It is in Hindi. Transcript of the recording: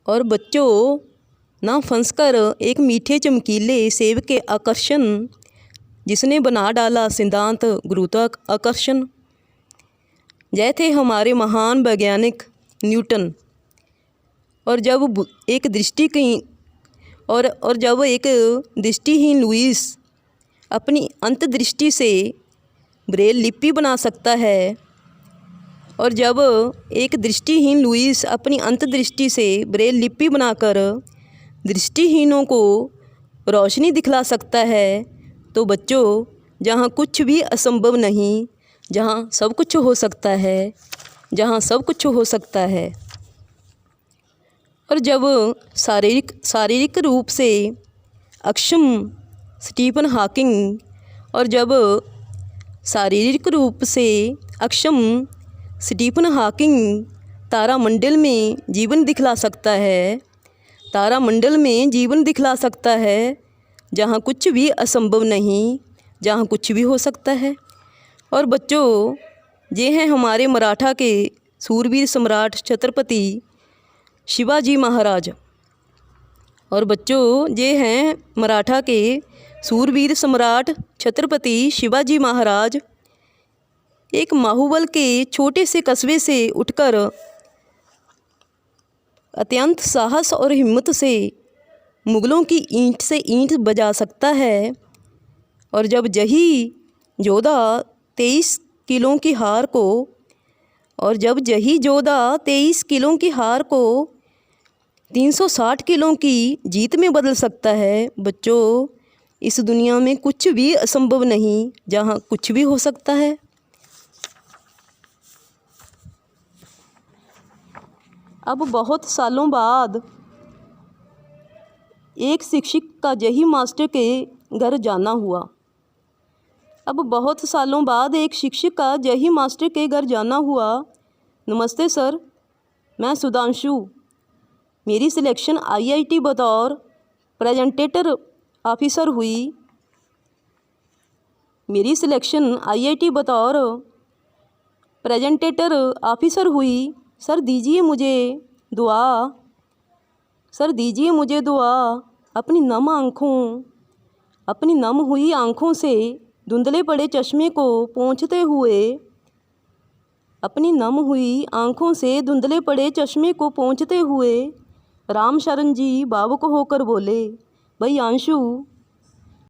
और बच्चों ना फंसकर एक मीठे चमकीले सेब के आकर्षण जिसने बना डाला सिद्धांत गुरुत्वाकर्षण। जय थे हमारे महान वैज्ञानिक न्यूटन। और जब एक दृष्टिहीन लुईस अपनी अंतर्दृष्टि से ब्रेल लिपि बना सकता है, और जब एक दृष्टिहीन लुईस अपनी अंतर्दृष्टि से ब्रेल लिपि बनाकर दृष्टिहीनों को रोशनी दिखला सकता है, तो बच्चों जहाँ कुछ भी असंभव नहीं, जहाँ सब कुछ हो सकता है, जहाँ सब कुछ हो सकता है। और जब शारीरिक रूप से अक्षम स्टीफन हॉकिंग और जब शारीरिक रूप से अक्षम स्टीफन हॉकिंग तारामंडल में जीवन दिखला सकता है, तारामंडल में जीवन दिखला सकता है, जहाँ कुछ भी असंभव नहीं, जहाँ कुछ भी हो सकता है। और बच्चों ये हैं हमारे मराठा के सूरवीर सम्राट छत्रपति शिवाजी महाराज। और बच्चों ये हैं मराठा के सूरवीर सम्राट छत्रपति शिवाजी महाराज। एक माहौल के छोटे से कस्बे से उठकर अत्यंत साहस और हिम्मत से मुग़लों की ईंट से ईंट बजा सकता है। और जब यही योद्धा 23 किलों की हार को 360 किलों की जीत में बदल सकता है, बच्चों इस दुनिया में कुछ भी असंभव नहीं, जहाँ कुछ भी हो सकता है। अब बहुत सालों बाद एक शिक्षक का यही मास्टर के घर जाना हुआ। अब बहुत सालों बाद एक शिक्षक का यही मास्टर के घर जाना हुआ। नमस्ते सर, मैं सुधांशु। मेरी सिलेक्शन IIT बतौर प्रेजेंटेटर ऑफिसर हुई। मेरी सिलेक्शन IIT बतौर प्रेजेंटेटर ऑफिसर हुई। सर दीजिए मुझे दुआ, सर दीजिए मुझे दुआ। अपनी नम हुई आँखों से धुंधले पड़े चश्मे को पोंछते हुए, अपनी नम हुई आँखों से धुंधले पड़े चश्मे को पोंछते हुए राम शरण जी भावुक होकर बोले, भाई अंशु